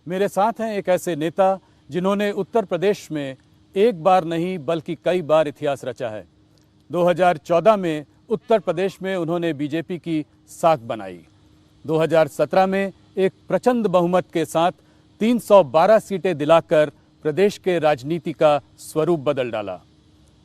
मेरे साथ हैं एक ऐसे नेता जिन्होंने उत्तर प्रदेश में एक बार नहीं बल्कि कई बार इतिहास रचा है। 2014 में उत्तर प्रदेश में उन्होंने बीजेपी की साख बनाई। 2017 में एक प्रचंड बहुमत के साथ 312 सीटें दिलाकर प्रदेश के राजनीति का स्वरूप बदल डाला।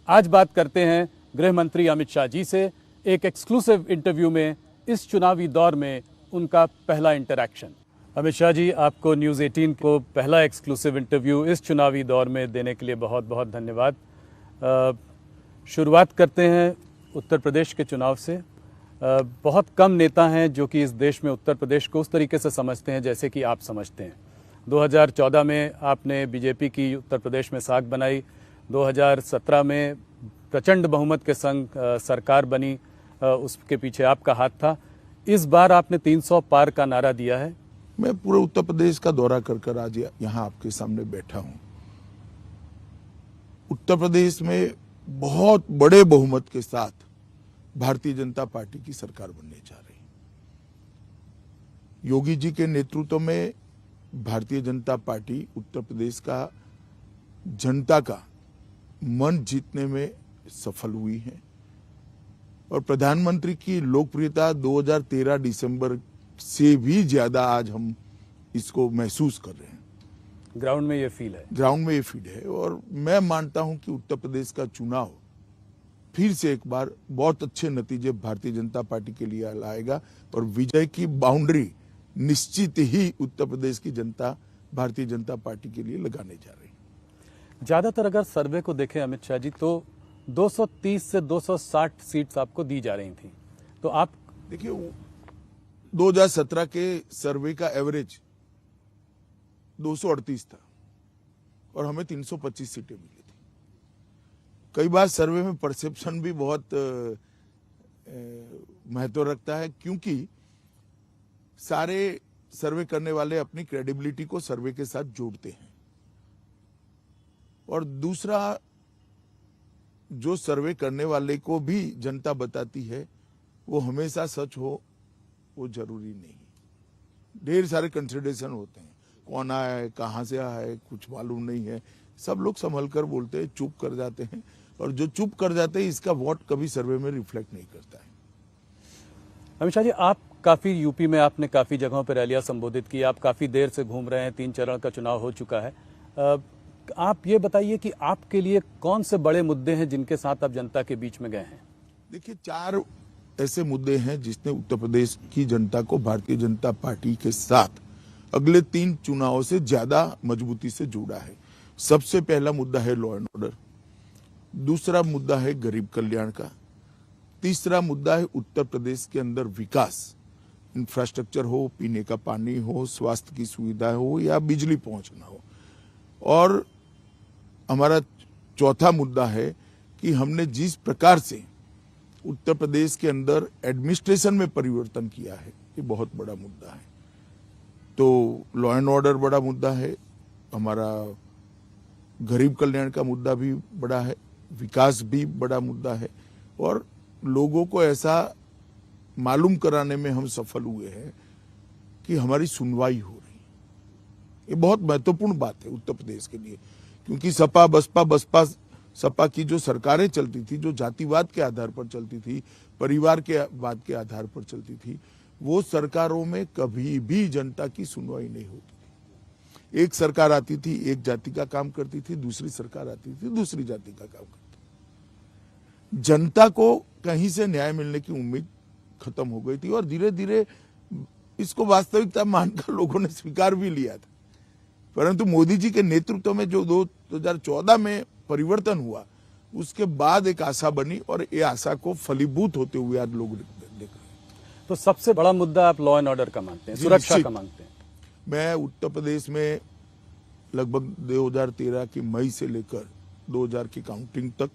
आज बात करते हैं गृह मंत्री अमित शाह जी से एक एक्सक्लूसिव इंटरव्यू में, इस चुनावी दौर में उनका पहला इंटरैक्शन। अमित शाह जी, आपको न्यूज़ 18 को पहला एक्सक्लूसिव इंटरव्यू इस चुनावी दौर में देने के लिए बहुत बहुत धन्यवाद। शुरुआत करते हैं उत्तर प्रदेश के चुनाव से। बहुत कम नेता हैं जो कि इस देश में उत्तर प्रदेश को उस तरीके से समझते हैं जैसे कि आप समझते हैं। 2014 में आपने बीजेपी की उत्तर प्रदेश में साख बनाई, 2017 में प्रचंड बहुमत के संग सरकार बनी, उसके पीछे आपका हाथ था। इस बार आपने 300 पार का नारा दिया है। मैं पूरे उत्तर प्रदेश का दौरा कर आज यहाँ आपके सामने बैठा हूँ। उत्तर प्रदेश में बहुत बड़े बहुमत के साथ भारतीय जनता पार्टी की सरकार बनने जा रही। योगी जी के नेतृत्व में भारतीय जनता पार्टी उत्तर प्रदेश का जनता का मन जीतने में सफल हुई है और प्रधानमंत्री की लोकप्रियता 2013 दिसंबर से भी ज्यादा आज हम इसको महसूस कर रहे हैं। ग्राउंड में ये फील है। ग्राउंड में ये फील है और मैं मानता हूं कि उत्तर प्रदेश का चुनाव फिर से एक बार बहुत अच्छे नतीजे भारतीय जनता पार्टी के लिए लाएगा और विजय की बाउंड्री निश्चित ही उत्तर प्रदेश की जनता भारतीय जनता पार्टी के लिए लगाने जा रही है। ज्यादातर अगर सर्वे को देखें अमित शाह जी, तो 230 से 260 सीट्स आपको दी जा रही थी। तो आप देखिए, 2017 के सर्वे का एवरेज 238 था और हमें 325 सीटें मिली थी। कई बार सर्वे में परसेप्शन भी बहुत महत्व रखता है, क्योंकि सारे सर्वे करने वाले अपनी क्रेडिबिलिटी को सर्वे के साथ जोड़ते हैं। और दूसरा, जो सर्वे करने वाले को भी जनता बताती है वो हमेशा सच हो वो जरूरी नहीं। ढेर सारे कंसिडरेशन होते हैं, कौन आया है, कहां से आया है, कुछ मालूम नहीं है। सब लोग संभल कर बोलते हैं, चुप कर जाते हैं, और जो चुप कर जाते हैं इसका वोट कभी सर्वे में रिफ्लेक्ट नहीं करता है। अमित शाह जी, आप काफी यूपी में आपने काफी जगहों पर रैलियां संबोधित की, आप काफी देर से घूम रहे हैं, 3 चरण का चुनाव हो चुका है। आप ये बताइए कि आपके लिए कौन से बड़े मुद्दे हैं जिनके साथ आप जनता के बीच में गए हैं? देखिए, 4 ऐसे मुद्दे हैं जिसने उत्तर प्रदेश की जनता को भारतीय जनता पार्टी के साथ अगले 3 चुनावों से ज्यादा मजबूती से जोड़ा है। सबसे पहला मुद्दा है लॉ एंड ऑर्डर, दूसरा मुद्दा है गरीब कल्याण का, तीसरा मुद्दा है उत्तर प्रदेश के अंदर विकास, इंफ्रास्ट्रक्चर हो, पीने का पानी हो, स्वास्थ्य की सुविधा हो या बिजली पहुंचना हो, और हमारा चौथा मुद्दा है कि हमने जिस प्रकार से उत्तर प्रदेश के अंदर एडमिनिस्ट्रेशन में परिवर्तन किया है, ये बहुत बड़ा मुद्दा है। तो लॉ एंड ऑर्डर बड़ा मुद्दा है, हमारा गरीब कल्याण का मुद्दा भी बड़ा है, विकास भी बड़ा मुद्दा है, और लोगों को ऐसा मालूम कराने में हम सफल हुए हैं कि हमारी सुनवाई हो रही है। ये बहुत महत्वपूर्ण बात है उत्तर प्रदेश के लिए, क्योंकि बसपा सपा की जो सरकारें चलती थी, जो जातिवाद के आधार पर चलती थी, परिवार के वाद के आधार पर चलती थी, वो सरकारों में कभी भी जनता की सुनवाई नहीं होती थी। एक सरकार आती थी, एक जाति का काम करती थी, दूसरी सरकार आती थी, दूसरी जाति का काम करती थी। जनता को कहीं से न्याय मिलने की उम्मीद खत्म हो गई थी और धीरे धीरे इसको वास्तविकता मानकर लोगों ने स्वीकार भी लिया था। परंतु मोदी जी के नेतृत्व में जो 2014 में परिवर्तन हुआ, उसके बाद एक आशा बनी और ये आशा को फलीभूत होते हुए आज लोग देख रहे हैं। तो सबसे बड़ा मुद्दा आप लॉ एंड ऑर्डर का मानते हैं, सुरक्षा का मानते हैं? मैं उत्तर प्रदेश में लगभग 2013 की मई से लेकर 2000 की काउंटिंग तक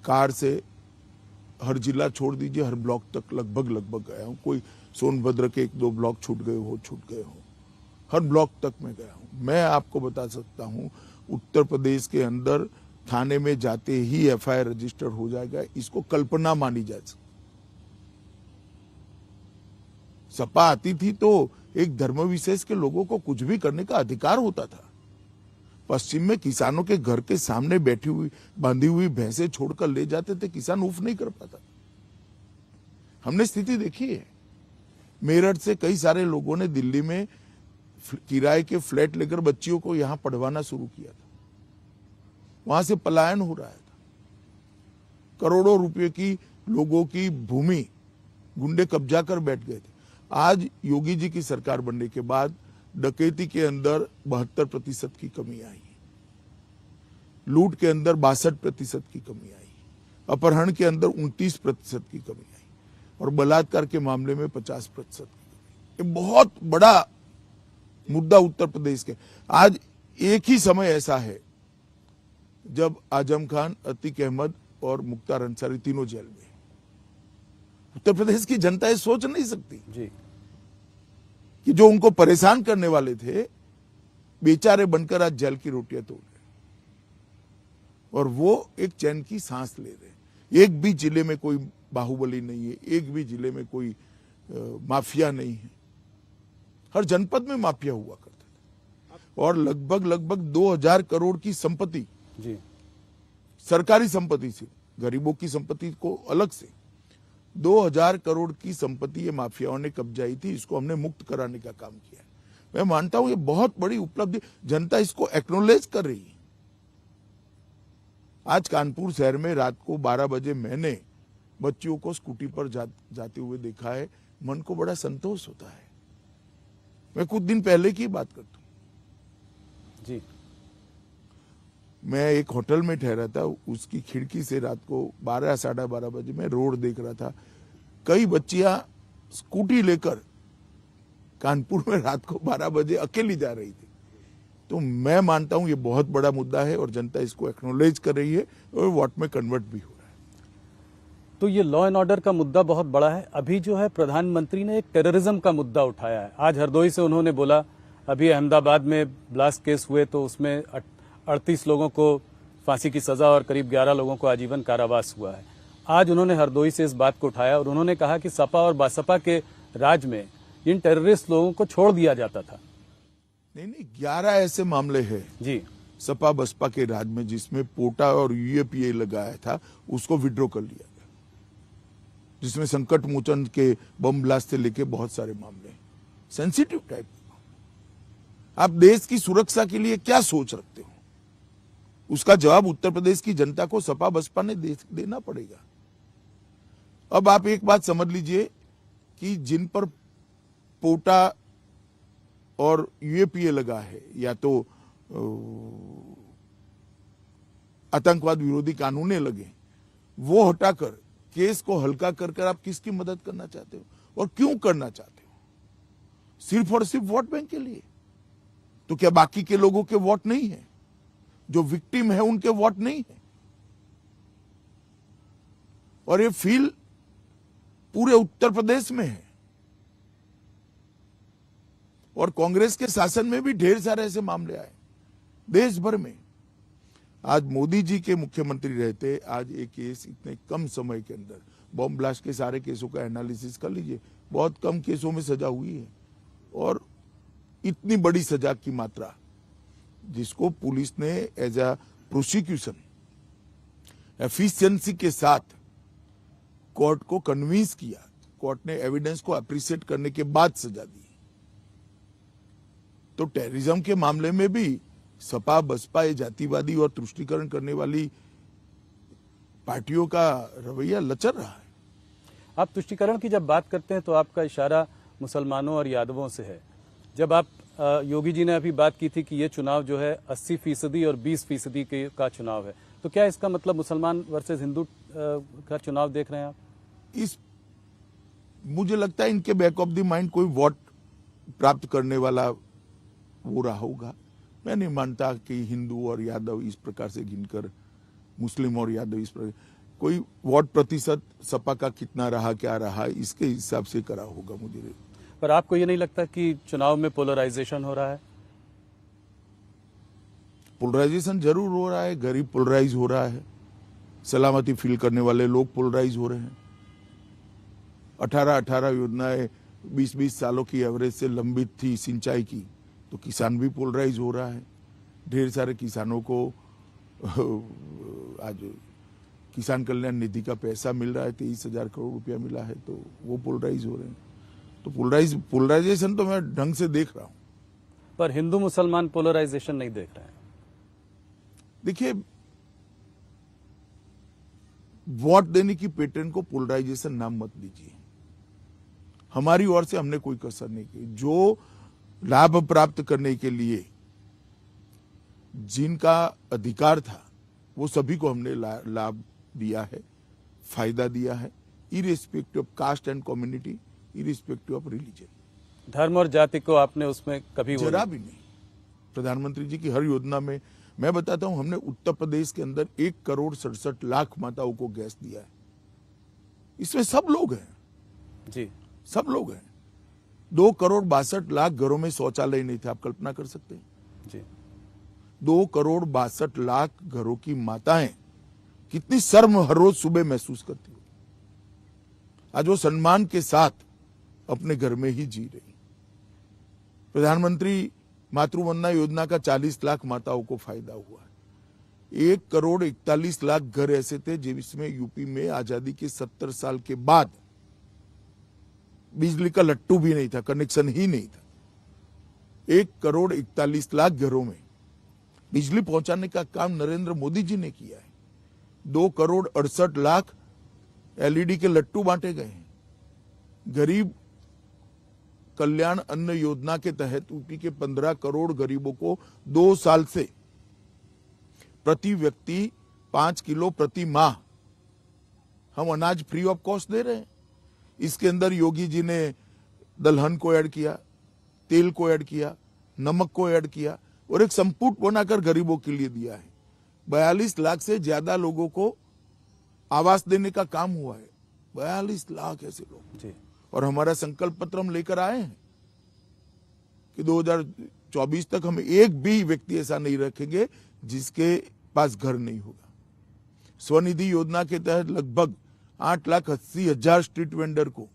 कार से हर जिला छोड़ दीजिए, हर ब्लॉक तक लगभग गया हूँ। कोई सोनभद्र के 1-2 ब्लॉक छूट गए हो, हर ब्लॉक तक मैं गया हूँ। मैं आपको बता सकता हूँ, उत्तर प्रदेश के अंदर थाने में जाते ही एफआईआर रजिस्टर हो जाएगा, इसको कल्पना मानी जा सकती। सपा आती थी तो एक धर्म विशेष के लोगों को कुछ भी करने का अधिकार होता था। पश्चिम में किसानों के घर के सामने बैठी हुई बांधी हुई भैंसे छोड़कर ले जाते थे, किसान उफ नहीं कर पाता। हमने स्थिति देखी है। मेरठ से कई सारे लोगों ने दिल्ली में किराए के फ्लैट लेकर बच्चियों को यहां पढ़वाना शुरू किया था। वहां से पलायन हो रहा था। करोड़ों रुपए की लोगों की भूमि गुंडे कब्जा कर बैठ गए थे। आज योगी जी की सरकार बनने के बाद डकैती के अंदर 72% की कमी आई, लूट के अंदर 62% की कमी आई, अपहरण के अंदर 29% की कमी आई और बलात्कार के मामले में 50% की कमी। ये बहुत बड़ा मुद्दा उत्तर प्रदेश के। आज एक ही समय ऐसा है जब आजम खान, अतीक अहमद और मुख्तार अंसारी तीनों जेल में। उत्तर प्रदेश की जनता ये सोच नहीं सकती जी कि जो उनको परेशान करने वाले थे बेचारे बनकर आज जेल की रोटियां तोड़ रहे और वो एक चैन की सांस ले रहे। एक भी जिले में कोई बाहुबली नहीं है, एक भी जिले में कोई माफिया नहीं है। हर जनपद में माफिया हुआ करता था और लगभग 2000 करोड़ की संपत्ति जी सरकारी संपत्ति से, गरीबों की संपत्ति को अलग से 2000 करोड़ की संपत्ति ये माफियाओं ने कब्जाई थी। इसको हमने मुक्त कराने का काम किया। मैं मानता हूं ये बहुत बड़ी उपलब्धि, जनता इसको एक्नॉलेज कर रही है। आज कानपुर शहर में रात को 12 बजे मैंने बच्चियों को स्कूटी पर जाते हुए देखा है। मन को बड़ा संतोष होता है। मैं कुछ दिन पहले की बात करता हूं जी। मैं एक होटल में ठहरा था, उसकी खिड़की से रात को 12 साढ़े 12 बजे मैं रोड देख रहा था। कई बच्चियां स्कूटी लेकर कानपुर में रात को 12 बजे अकेली जा रही थी। तो मैं मानता हूं ये बहुत बड़ा मुद्दा है और जनता इसको एक्नॉलेज कर रही है और वोट में कन्वर्ट भी हो रहा है। तो ये लॉ एंड ऑर्डर का मुद्दा बहुत बड़ा है। अभी जो है प्रधानमंत्री ने एक टेररिज्म का मुद्दा उठाया है। आज हरदोई से उन्होंने बोला, अभी अहमदाबाद में ब्लास्ट केस हुए तो उसमें 38 लोगों को फांसी की सजा और करीब 11 लोगों को आजीवन कारावास हुआ है। आज उन्होंने हरदोई से इस बात को उठाया और उन्होंने कहा कि सपा और बासपा के राज में इन टेररिस्ट लोगों को छोड़ दिया जाता था। नहीं, 11 ऐसे मामले हैं जी सपा बसपा के राज में जिसमें पोटा और यूएपीए लगाया था, उसको विड्रॉ कर लिया गया, जिसमें संकट मोचन के बम ब्लास्ट से लेके बहुत सारे मामले सेंसिटिव टाइप। आप देश की सुरक्षा के लिए क्या सोच रखते हो, उसका जवाब उत्तर प्रदेश की जनता को सपा बसपा ने देना पड़ेगा। अब आप एक बात समझ लीजिए कि जिन पर पोटा और यूएपीए लगा है या तो आतंकवाद विरोधी कानूने लगे, वो हटाकर केस को हल्का कर आप किसकी मदद करना चाहते हो और क्यों करना चाहते हो? सिर्फ और सिर्फ वोट बैंक के लिए? तो क्या बाकी के लोगों के वोट नहीं है? जो विक्टिम है उनके वोट नहीं है? और ये फील पूरे उत्तर प्रदेश में है और कांग्रेस के शासन में भी ढेर सारे ऐसे मामले आए देश भर में। आज मोदी जी के मुख्यमंत्री रहते आज एक केस इतने कम समय के अंदर, बम ब्लास्ट के सारे केसों का एनालिसिस कर लीजिए, बहुत कम केसों में सजा हुई है और इतनी बड़ी सजा की मात्रा जिसको पुलिस ने एज अ प्रोसिक्यूशन एफिशिएंसी के साथ कोर्ट को कन्विंस किया, कोर्ट ने एविडेंस को अप्रिशिएट करने के बाद सजा दी। तो टेररिज्म के मामले में भी सपा बसपा ये जातिवादी और तुष्टीकरण करने वाली पार्टियों का रवैया लचर रहा है। आप तुष्टीकरण की जब बात करते हैं तो आपका इशारा मुसलमानों और यादवों से है। जब आप योगी जी ने अभी बात की थी कि ये चुनाव जो है 80% और 20% का चुनाव है, तो क्या इसका मतलब मुसलमान वर्सेस हिंदू का चुनाव देख रहे हैं आप? मुझे लगता है इनके बैक ऑफ द माइंड कोई वोट प्राप्त करने वाला वो रहा होगा। मैं नहीं मानता कि हिंदू और यादव इस प्रकार से गिनकर, मुस्लिम और यादव इस प्रकार, कोई वोट प्रतिशत सपा का कितना रहा क्या रहा इसके हिसाब से करा होगा मुझे। पर आपको ये नहीं लगता कि चुनाव में पोलराइजेशन हो रहा है? पोलराइजेशन जरूर हो रहा है, गरीब पोलराइज हो रहा है, सलामती फील करने वाले लोग पोलराइज हो रहे हैं। 18 योजनाएं 20-20 सालों की एवरेज से लंबित थी सिंचाई की, तो किसान भी पोलराइज हो रहा है। ढेर सारे किसानों को आज किसान कल्याण निधि का पैसा मिल रहा है, 23,000 करोड़ रुपया मिला है, तो वो पोलराइज हो रहे हैं। तो पोलराइजेशन तो मैं ढंग से देख रहा हूं। पर हिंदू मुसलमान पोलराइजेशन नहीं देख रहे हैं। देखिए, वोट देने की पैटर्न को पोलराइजेशन नाम मत दीजिए। हमारी ओर से हमने कोई कसर नहीं की। जो लाभ प्राप्त करने के लिए जिनका अधिकार था वो सभी को हमने लाभ दिया है, फायदा दिया है, irrespective of caste and community, irrespective of religion. धर्म और जाति को आपने उसमें कभी जरा भी नहीं। प्रधानमंत्री जी की हर योजना में मैं बताता हूं, हमने उत्तर प्रदेश के अंदर 1,67,00,000 माताओं को गैस दिया है। इसमें सब लोग हैं जी, सब लोग हैं। 2,62,00,000 घरों में शौचालय नहीं थे, आप कल्पना कर सकते हैं? जी, 2,62,00,000 घरों की माताएं कितनी शर्म हर रोज सुबह महसूस करती हो। आज वो सम्मान के साथ अपने घर में ही जी रही। प्रधानमंत्री मातृवंदना योजना का 40 लाख माताओं को फायदा हुआ है। 1,41,00,000 घर ऐसे थे जिसमें यूपी में आजादी के 70 साल के बाद बिजली का लट्टू भी नहीं था, कनेक्शन ही नहीं था। 1,41,00,000 घरों में बिजली पहुंचाने का काम नरेंद्र मोदी जी ने किया है। 2,68,00,000 एलईडी के लट्टू बांटे गए हैं। गरीब कल्याण अन्न योजना के तहत यूपी के 15 करोड़ गरीबों को 2 साल से प्रति व्यक्ति 5 किलो प्रति माह हम अनाज फ्री ऑफ कॉस्ट दे रहे हैं। इसके अंदर योगी जी ने दलहन को ऐड किया, तेल को ऐड किया, नमक को ऐड किया और एक संपुट बनाकर गरीबों के लिए दिया है। 42 लाख से ज्यादा लोगों को आवास देने का काम हुआ है। 42 लाख ऐसे लोग जी। और हमारा संकल्प पत्र हम लेकर आए हैं कि 2024 तक हम एक भी व्यक्ति ऐसा नहीं रखेंगे जिसके पास घर नहीं होगा। स्वनिधि योजना के तहत लगभग 8,80,000 स्ट्रीट वेंडर को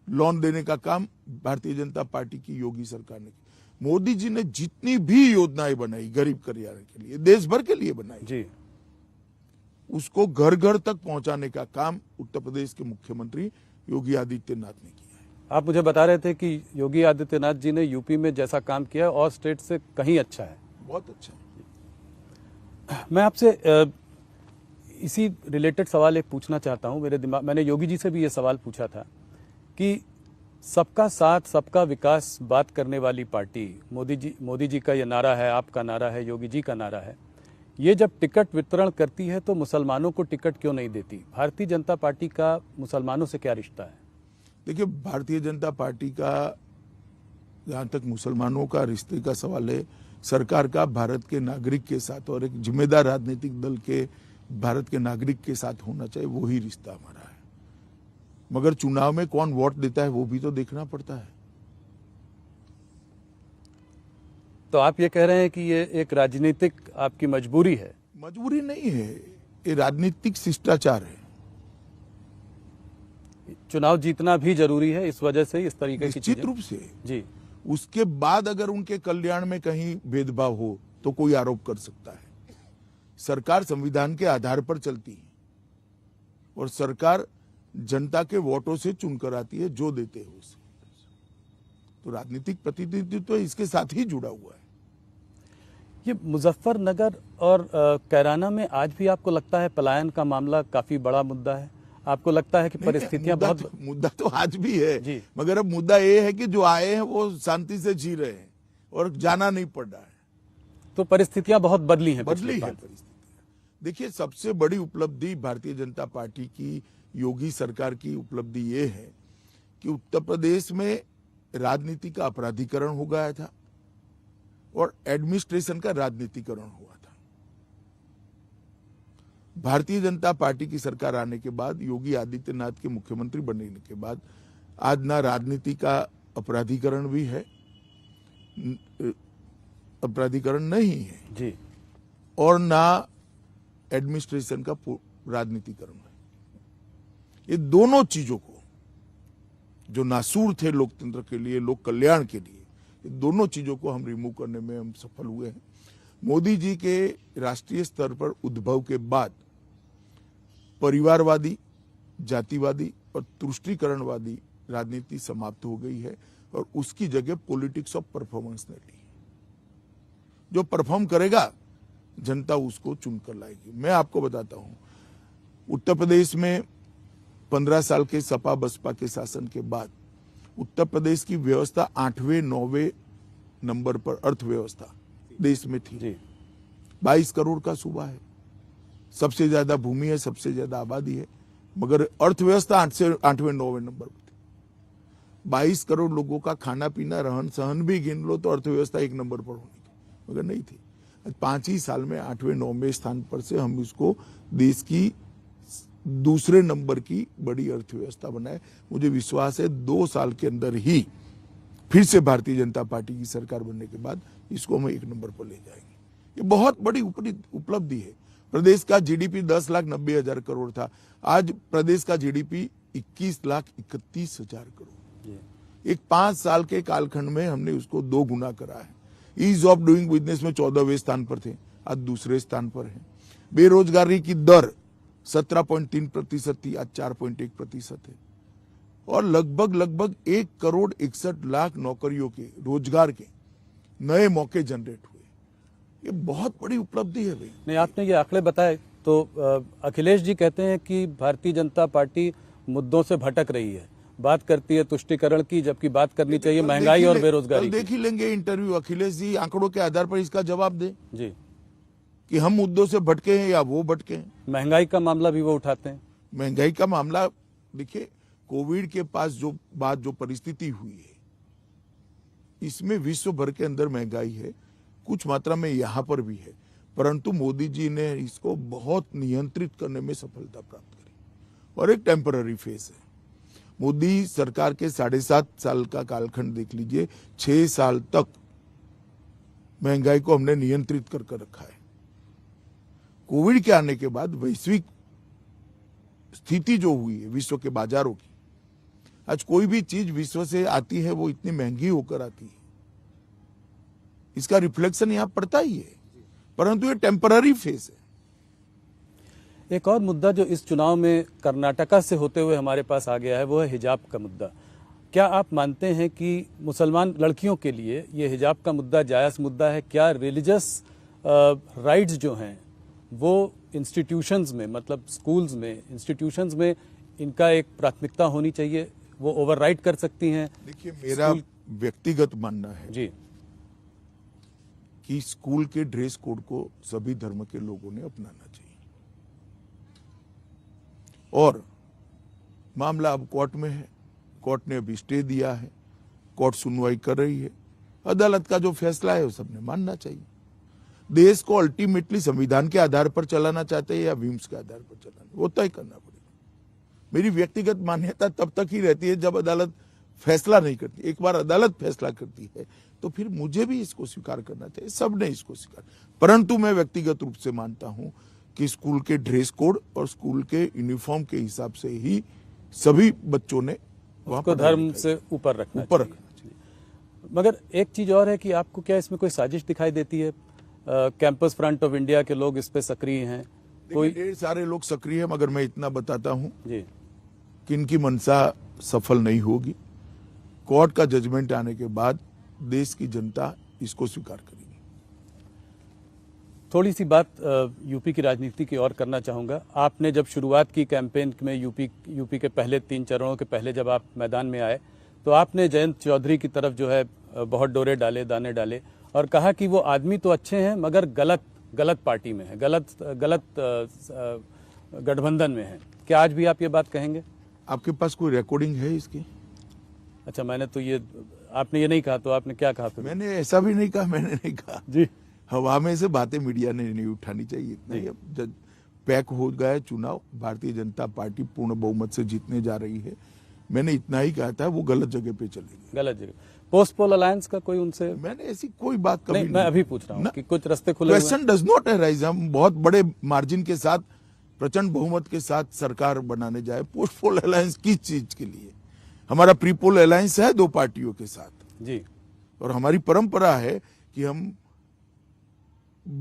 लोन देने का काम भारतीय जनता पार्टी की योगी सरकार ने किया। मोदी जी ने जितनी भी योजनाएं बनाई गरीब कल्याण के लिए, देश भर के लिए बनाई जी, उसको घर घर तक पहुंचाने का काम उत्तर प्रदेश के मुख्यमंत्री योगी आदित्यनाथ ने किया है। आप मुझे बता रहे थे कि योगी आदित्यनाथ जी ने यूपी में जैसा काम किया है और स्टेट से कहीं अच्छा है। बहुत अच्छा है। मैं आपसे इसी रिलेटेड सवाल एक पूछना चाहता हूं। मेरे दिमाग, मैंने योगी जी से भी ये सवाल पूछा था कि सबका साथ सबका विकास बात करने वाली पार्टी मोदी जी का ये नारा है, आपका नारा है, योगी जी का नारा है। ये जब टिकट वितरण करती है तो मुसलमानों को टिकट क्यों नहीं देती? भारतीय जनता पार्टी का मुसलमानों से क्या रिश्ता है? देखिए, भारतीय जनता पार्टी का जहां तक मुसलमानों का रिश्ते का सवाल है, सरकार का भारत के नागरिक के साथ और एक जिम्मेदार राजनीतिक दल के भारत के नागरिक के साथ होना चाहिए, वही रिश्ता हमारा है। मगर चुनाव में कौन वोट देता है वो भी तो देखना पड़ता है। तो आप ये कह रहे हैं कि ये एक राजनीतिक आपकी मजबूरी है? मजबूरी नहीं है, ये राजनीतिक शिष्टाचार है। चुनाव जीतना भी जरूरी है, इस वजह से इस तरीके की निश्चित चीजें। रूप से जी, उसके बाद अगर उनके कल्याण में कहीं भेदभाव हो तो कोई आरोप कर सकता है। सरकार संविधान के आधार पर चलती है और सरकार जनता के वोटों से चुनकर आती है, जो देते हैं उसे। तो राजनीतिक प्रतिनिधित्व तो इसके साथ ही जुड़ा हुआ है। ये मुजफ्फरनगर और कैराना में आज भी आपको लगता है पलायन का मामला काफी बड़ा मुद्दा है? आपको लगता है कि परिस्थितियां मुद्दा तो आज भी है जी। मगर अब मुद्दा ये है कि जो आए हैं वो शांति से जी रहे हैं और जाना नहीं पड़ रहा है। तो परिस्थितियां बहुत बदली हैं, बदली पिछले है 5 परिस्थितियां। देखिए, सबसे बड़ी उपलब्धि भारतीय जनता पार्टी की, योगी सरकार की उपलब्धि ये है कि उत्तर प्रदेश में राजनीति का अपराधीकरण हो गया था और एडमिनिस्ट्रेशन का राजनीतिकरण हुआ था। भारतीय जनता पार्टी की सरकार आने के बाद, योगी आदित्यनाथ के मुख्यमंत्री बनने के बाद आज ना राजनीति का अपराधीकरण भी है, अपराधीकरण नहीं है जी, और ना एडमिनिस्ट्रेशन का राजनीतिकरण है। ये दोनों चीजों को जो नासूर थे लोकतंत्र के लिए, लोक कल्याण के लिए, ये दोनों चीजों को हम रिमूव करने में हम सफल हुए हैं। मोदी जी के राष्ट्रीय स्तर पर उद्भव के बाद परिवारवादी, जातिवादी और तुष्टीकरणवादी राजनीति समाप्त हो गई है और उसकी जगह पॉलिटिक्स ऑफ परफॉर्मेंस ने ली। जो परफॉर्म करेगा जनता उसको चुनकर लाएगी। मैं आपको बताता हूं, उत्तर प्रदेश में 15 साल के सपा बसपा के शासन के बाद उत्तर प्रदेश की व्यवस्था 8वें 9वें नंबर पर अर्थव्यवस्था देश में थी। 22 करोड़ का सूबा है, सबसे ज्यादा भूमि है, सबसे ज्यादा आबादी है, मगर अर्थव्यवस्था 8वें 9वें नंबर पर थी। 22 करोड़ लोगों का खाना पीना रहन सहन भी गिन लो तो अर्थव्यवस्था 1 नंबर पर होनी थी, मगर नहीं थी। 5 ही साल में 8वें 9वें स्थान पर से हम इसको देश की दूसरे नंबर की बड़ी अर्थव्यवस्था बनाए। मुझे विश्वास है 2 साल के अंदर ही फिर से भारतीय जनता पार्टी की सरकार बनने के बाद इसको हम 1 नंबर पर ले जाएंगे। ये बहुत बड़ी उपलब्धि है। प्रदेश का जीडीपी 10,90,000 करोड़ था, आज प्रदेश का जीडीपी 21,31,000 करोड़। एक 5 साल के कालखंड में हमने उसको 2 गुना करा है। ईज ऑफ डूइंग बिजनेस में 14वें स्थान पर थे, आज दूसरे स्थान पर है। बेरोजगारी की दर 17.3% थी, आज 4.1% है। और लगभग 1,61,00,000 नौकरियों के, रोजगार के नए मौके जनरेट हुए। ये बहुत बड़ी उपलब्धि है भाई। नहीं, आपने ये आंकड़े बताए तो अखिलेश जी कहते हैं कि भारतीय जनता पार्टी मुद्दों से भटक रही है, बात करती है तुष्टीकरण की, जबकि बात करनी चाहिए महंगाई और बेरोजगारी की। देख ही लेंगे इंटरव्यू, अखिलेश जी आंकड़ों के आधार पर इसका जवाब दे जी कि हम मुद्दों से भटके हैं या वो भटके हैं। महंगाई का मामला भी वो उठाते हैं। महंगाई का मामला देखिए, कोविड के पास जो परिस्थिति हुई है, इसमें विश्व भर के अंदर महंगाई है, कुछ मात्रा में यहाँ पर भी है, परंतु मोदी जी ने इसको बहुत नियंत्रित करने में सफलता प्राप्त करी और एक टेम्पररी फेज है। मोदी सरकार के 7.5 साल का कालखंड देख लीजिए, 6 साल तक महंगाई को हमने नियंत्रित कर रखा है। कोविड के आने के बाद वैश्विक स्थिति जो हुई है विश्व के बाजारों की, आज कोई भी चीज विश्व से आती है वो इतनी महंगी होकर आती है, इसका रिफ्लेक्शन यहां पड़ता ही है, परंतु ये टेम्पररी फेज है। एक और मुद्दा जो इस चुनाव में कर्नाटका से होते हुए हमारे पास आ गया है वो है हिजाब का मुद्दा। क्या आप मानते हैं कि मुसलमान लड़कियों के लिए ये हिजाब का मुद्दा जायज़ मुद्दा है? क्या रिलीजियस राइट्स जो हैं वो इंस्टीट्यूशंस में, मतलब स्कूल्स में, इंस्टीट्यूशंस में इनका एक प्राथमिकता होनी चाहिए, वो ओवरराइड कर सकती हैं? देखिए, मेरा व्यक्तिगत मानना है जी कि स्कूल के ड्रेस कोड को सभी धर्म के लोगों ने अपनाना चाहिए और मामला अब कोर्ट में है, कोर्ट ने अभी स्टे दिया है, कोर्ट सुनवाई कर रही है, अदालत का जो फैसला है वो सबने मानना चाहिए। देश को अल्टीमेटली संविधान के आधार पर चलाना चाहते हैं या विम्स के आधार पर चलाना, वो तय करना पड़ेगा। मेरी व्यक्तिगत मान्यता तब तक ही रहती है जब अदालत फैसला नहीं करती। एक बार अदालत फैसला करती है तो फिर मुझे भी इसको स्वीकार करना चाहिए, सबने इसको स्वीकार। परंतु मैं व्यक्तिगत रूप से मानता हूं कि स्कूल के ड्रेस कोड और स्कूल के यूनिफॉर्म के हिसाब से ही सभी बच्चों ने वहां पर धर्म से ऊपर रखना चाहिए। मगर एक चीज और है कि आपको क्या इसमें कोई साजिश दिखाई देती है? कैंपस फ्रंट ऑफ इंडिया के लोग इस पे सक्रिय हैं, कोई ढेर सारे लोग सक्रिय हैं, मगर मैं इतना बताता हूं जी कि इनकी मंशा सफल नहीं होगी। कोर्ट का जजमेंट आने के बाद देश की जनता इसको स्वीकार करेगी। थोड़ी सी बात यूपी की राजनीति की और करना चाहूँगा। आपने जब शुरुआत की कैंपेन में यूपी के पहले 3 चरणों के पहले जब आप मैदान में आए तो आपने जयंत चौधरी की तरफ जो है बहुत डोरे डाले, दाने डाले और कहा कि वो आदमी तो अच्छे हैं मगर गलत पार्टी में है, गलत गठबंधन में है। क्या आज भी आप ये बात कहेंगे? आपके पास कोई रिकॉर्डिंग है इसकी? अच्छा, मैंने तो ये, आपने ये नहीं कहा तो आपने क्या कहा फिर? मैंने ऐसा भी नहीं कहा, मैंने नहीं कहा जी। हवा में से बातें मीडिया ने नहीं उठानी चाहिए। इतना ही, जब पैक हो गया चुनाव, भारतीय जनता पार्टी पूर्ण बहुमत से जीतने जा रही है, मैंने इतना ही कहा था, वो गलत जगह पे चलेगी। गलत जगह। पोस्ट पोल अलायंस का कोई उनसे? मैंने ऐसी कोई बात कभी नहीं। मैं अभी पूछ रहा हूँ कि कुछ रास्ते खुले हुए हैं। Question does not arise. हम बहुत बड़े मार्जिन के साथ, प्रचंड बहुमत के साथ सरकार बनाने जाए, पोस्ट पोल अलायंस किस चीज के लिए? हमारा प्रीपोल अलायंस है 2 पार्टियों के साथ जी। और हमारी परंपरा है कि हम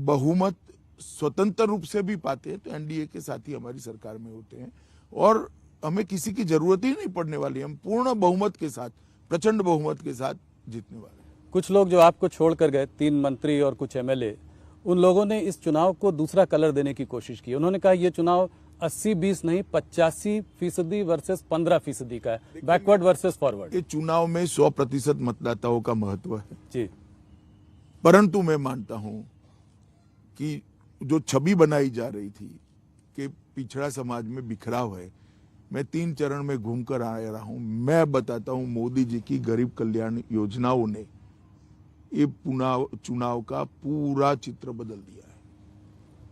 बहुमत स्वतंत्र रूप से भी पाते हैं तो एनडीए के साथ ही हमारी सरकार में होते हैं और हमें किसी की जरूरत ही नहीं पड़ने वाली। हम पूर्ण बहुमत के साथ, प्रचंड बहुमत के साथ जीतने वाले हैं। कुछ लोग जो आपको छोड़कर गए, 3 मंत्री और कुछ एमएलए, उन लोगों ने इस चुनाव को दूसरा कलर देने की कोशिश की। उन्होंने कहा ये चुनाव 80-20 नहीं 85% वर्सेस 15% का है, बैकवर्ड वर्सेस फॉरवर्ड। ये चुनाव में 100% मतदाताओं का महत्व है जी। परंतु मैं मानता हूं कि जो छवि बनाई जा रही थी कि पिछड़ा समाज में बिखराव है, मैं 3 चरण में घूमकर आ रहा हूं। मैं बताता हूं मोदी जी की गरीब कल्याण योजनाओं ने ये चुनाव का पूरा चित्र बदल दिया है।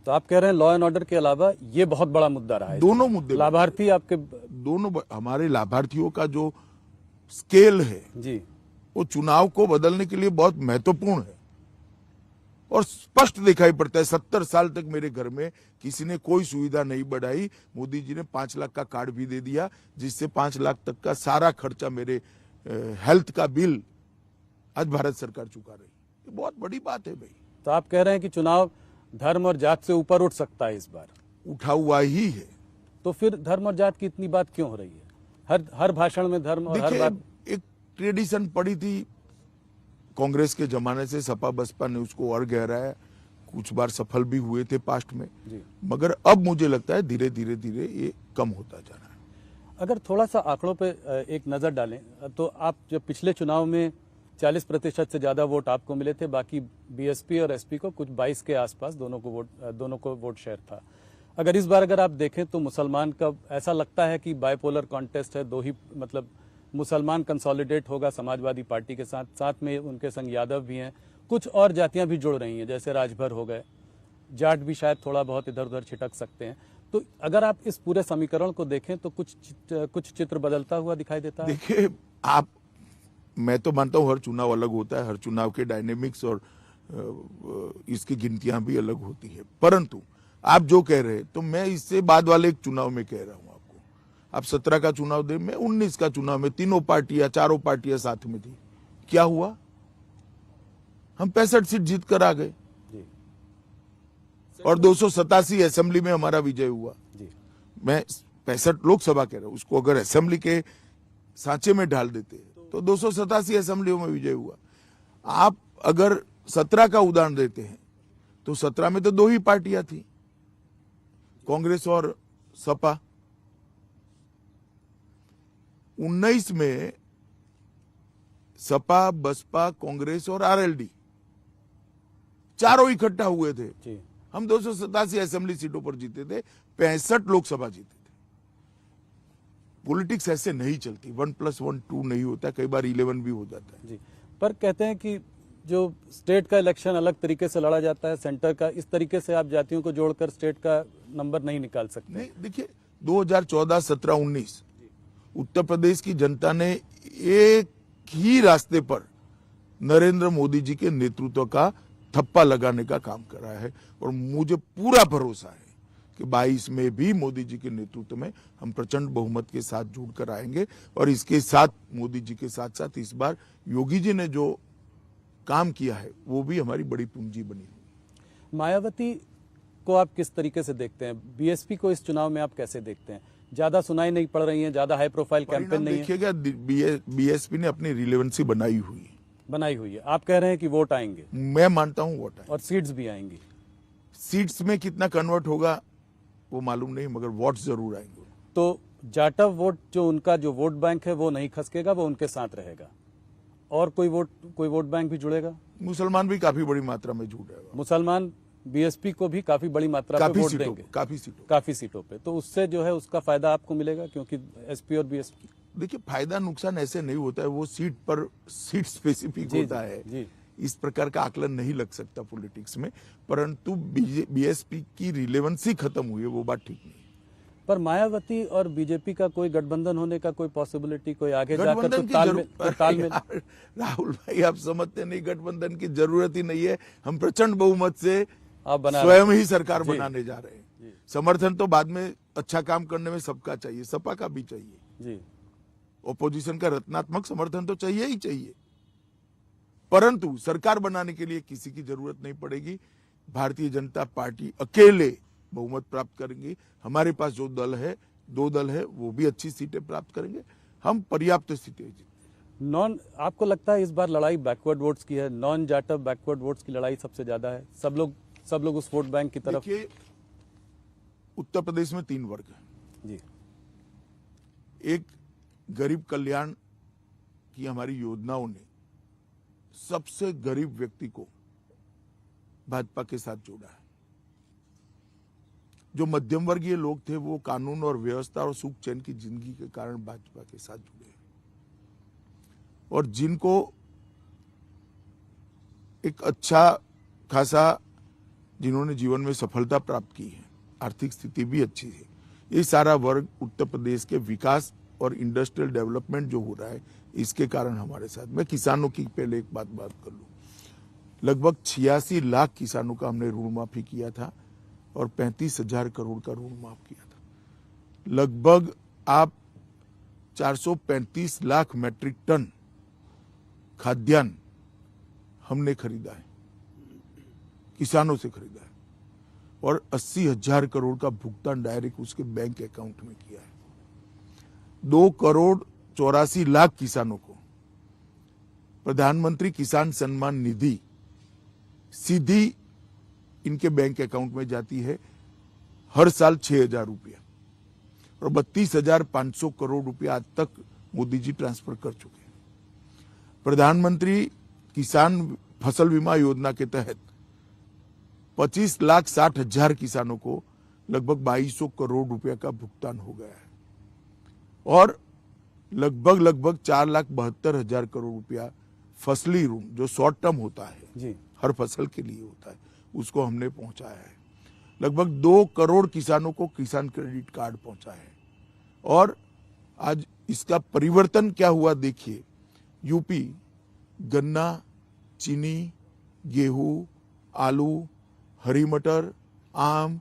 तो आप कह रहे हैं लॉ एंड ऑर्डर के अलावा ये बहुत बड़ा मुद्दा रहा है। दोनों मुद्दे, लाभार्थी आपके दोनों, हमारे लाभार्थियों का जो स्केल है जी, वो चुनाव को बदलने के लिए बहुत महत्वपूर्ण है और स्पष्ट दिखाई पड़ता है। 70 साल तक मेरे घर में किसी ने कोई सुविधा नहीं बढ़ाई, मोदी जी ने 5 लाख का कार्ड भी दे दिया जिससे 5 लाख तक का सारा खर्चा मेरे हेल्थ का बिल आज भारत सरकार चुका रही। ये बहुत बड़ी बात है भाई। तो आप कह रहे हैं कि चुनाव धर्म और जात से ऊपर उठ सकता है इस बार? उठा हुआ ही है। तो फिर धर्म और जात की इतनी बात क्यों हो रही है? हर भाषण में धर्म और हर बात। एक ट्रेडिशन पड़ी थी कांग्रेस के जमाने से, सपा बसपा ने उसको और गहराया, कुछ बार सफल भी हुए थे पास्ट में जी। मगर अब मुझे लगता है धीरे धीरे ये कम होता जा रहा है। अगर थोड़ा सा आंकड़ों पे एक नजर डालें तो आप जब पिछले चुनाव में 40% से ज्यादा वोट आपको मिले थे, बाकी बीएसपी और एसपी को कुछ 22 के आसपास दोनों को वोट शेयर था। अगर इस बार अगर आप देखें तो मुसलमान का ऐसा लगता है कि बाइपोलर कॉन्टेस्ट है, दो ही मतलब मुसलमान कंसोलिडेट होगा समाजवादी पार्टी के साथ, साथ में उनके संग यादव भी हैं, कुछ और जातियां भी जुड़ रही हैं जैसे राजभर हो गए, जाट भी शायद थोड़ा बहुत इधर उधर छिटक सकते हैं। तो अगर आप इस पूरे समीकरण को देखें तो कुछ चित्र बदलता हुआ दिखाई देता है। देखिए मैं तो मानता हूं हर चुनाव अलग होता है, हर चुनाव के डायनेमिक्स और इसकी गिनतियां भी अलग होती है, परंतु आप जो कह रहे हैं तो मैं इससे बाद वाले एक चुनाव में कह रहा हूं आपको। आप 17 का चुनाव दे, मैं 19 का चुनाव में चारों पार्टियां साथ में थी, क्या हुआ? हम 65 सीट जीत कर आ गए और 287 असेंबली में हमारा विजय हुआ। मैं 65 लोकसभा कह रहा हूं, उसको अगर असेंबली के सांचे में डाल देते तो 287 असेंबलियों में विजय हुआ। आप अगर 17 का उदाहरण देते हैं तो 17 में तो 2 ही पार्टियां थी, कांग्रेस और सपा। 19 में सपा, बसपा, कांग्रेस और आरएलडी चारों इकट्ठा हुए थे। हम 287 असेंबली सीटों पर जीते थे, 65 लोकसभा जीते थे। पॉलिटिक्स ऐसे नहीं चलती, 1+1 2 नहीं होता, कई बार 11 भी हो जाता है जी। पर कहते हैं कि जो स्टेट का इलेक्शन अलग तरीके से लड़ा जाता है, सेंटर का इस तरीके से आप जातियों को जोड़कर स्टेट का नंबर नहीं निकाल सकते। नहीं, देखिए 2014, 17, 19 उत्तर प्रदेश की जनता ने एक ही रास्ते पर नरेंद्र मोदी जी के नेतृत्व का थप्पा लगाने का काम करा है और मुझे पूरा भरोसा है कि 22 में भी मोदी जी के नेतृत्व में हम प्रचंड बहुमत के साथ जुड़कर आएंगे और इसके साथ मोदी जी के साथ साथ इस बार योगी जी ने जो काम किया है वो भी हमारी बड़ी पूंजी बनी हुई। मायावती को आप किस तरीके से देखते हैं? बीएसपी को इस चुनाव में आप कैसे देखते हैं? ज्यादा सुनाई नहीं पड़ रही है, ज्यादा हाई प्रोफाइल कैंपेन नहीं है। देखिएगा बीएसपी ने अपनी रिलेवेंसी बनाई हुई है। आप कह रहे हैं कि वोट आएंगे? मैं मानता हूं वोट आएंगे और सीट्स भी आएंगी। सीट्स में कितना कन्वर्ट होगा वो मालूम नहीं, मगर वोट जरूर आएंगे। तो जाटव वोट जो उनका जो वोट बैंक है वो नहीं खसकेगा, वो उनके साथ रहेगा। और कोई वोट बैंक भी जुड़ेगा? मुसलमान भी काफी बड़ी मात्रा में जुड़ रहे हैं। मुसलमान बीएसपी को भी काफी बड़ी मात्रा में वोट देंगे, काफी सीटों पे। तो उससे जो है उसका फायदा आपको मिलेगा, क्योंकि एसपी और बीएसपी। देखिए फायदा नुकसान ऐसे नहीं होता है, वो सीट स्पेसिफिक होता है। जी। इस प्रकार का आकलन नहीं लग सकता पॉलिटिक्स में, परंतु बीएसपी की रिलेवेंसी खत्म हुई है, वो बात ठीक नहीं। पर मायावती और बीजेपी का कोई गठबंधन होने का कोई पॉसिबिलिटी, कोई आगे जाकर तो तालमेल राहुल भाई आप समझते नहीं, गठबंधन की जरूरत ही नहीं है। हम प्रचंड बहुमत से स्वयं ही सरकार बनाने जा रहे हैं। समर्थन तो बाद में अच्छा काम करने में सबका चाहिए, सपा का भी चाहिए जी। ऑपोजिशन का रत्नात्मक समर्थन तो चाहिए ही चाहिए, परंतु सरकार बनाने के लिए किसी की जरूरत नहीं पड़ेगी। भारतीय जनता पार्टी अकेले बहुमत प्राप्त करेंगे। हमारे पास जो दल है, 2 दल है, वो भी अच्छी सीटें प्राप्त करेंगे। हम पर्याप्त सीटें जीतेंगे। आपको लगता है इस बार लड़ाई बैकवर्ड वोट्स की है? नॉन जाटव बैकवर्ड वोट्स की लड़ाई सबसे ज्यादा है। सब लोग उस वोट बैंक की तरफ। देखिए, उत्तर प्रदेश में 3 वर्ग है जी। एक, गरीब कल्याण की हमारी योजनाओं ने सबसे गरीब व्यक्ति को भाजपा के साथ जोड़ा है। जो मध्यम वर्गीय लोग थे वो कानून और व्यवस्था और सुख चैन की जिंदगी के कारण भाजपा के साथ जुड़े, और जिनको एक अच्छा खासा, जिन्होंने जीवन में सफलता प्राप्त की है, आर्थिक स्थिति भी अच्छी है, ये सारा वर्ग उत्तर प्रदेश के विकास और इंडस्ट्रियल डेवलपमेंट जो हो रहा है इसके कारण हमारे साथ। मैं किसानों की पहले एक बात कर लूं। लगभग 86 लाख किसानों का हमने ऋण माफी किया था और 35,000 करोड़ का ऋण माफ किया था। लगभग आप 435 लाख मैट्रिक टन खाद्यान्न हमने खरीदा है, किसानों से खरीदा है, और 80,000 करोड़ का भुगतान डायरेक्ट उसके बैंक अकाउंट में किया है। 2,84,00,000 किसानों को प्रधानमंत्री किसान सम्मान निधि सीधी इनके बैंक अकाउंट में जाती है, हर साल 6,000 रुपया, और 32,500 करोड़ रुपया आज तक मोदी जी ट्रांसफर कर चुके हैं। प्रधानमंत्री किसान फसल बीमा योजना के तहत 25,60,000 किसानों को लगभग 2,200 करोड़ रुपया का भुगतान हो गया है, और लगभग 4,72,000 करोड़ रुपया फसली ऋण जो शॉर्ट टर्म होता है जी, हर फसल के लिए होता है, उसको हमने पहुंचाया है। लगभग 2 करोड़ किसानों को किसान क्रेडिट कार्ड पहुंचा है, और आज इसका परिवर्तन क्या हुआ देखिए। यूपी गन्ना, चीनी, गेहूं, आलू, हरी मटर, आम,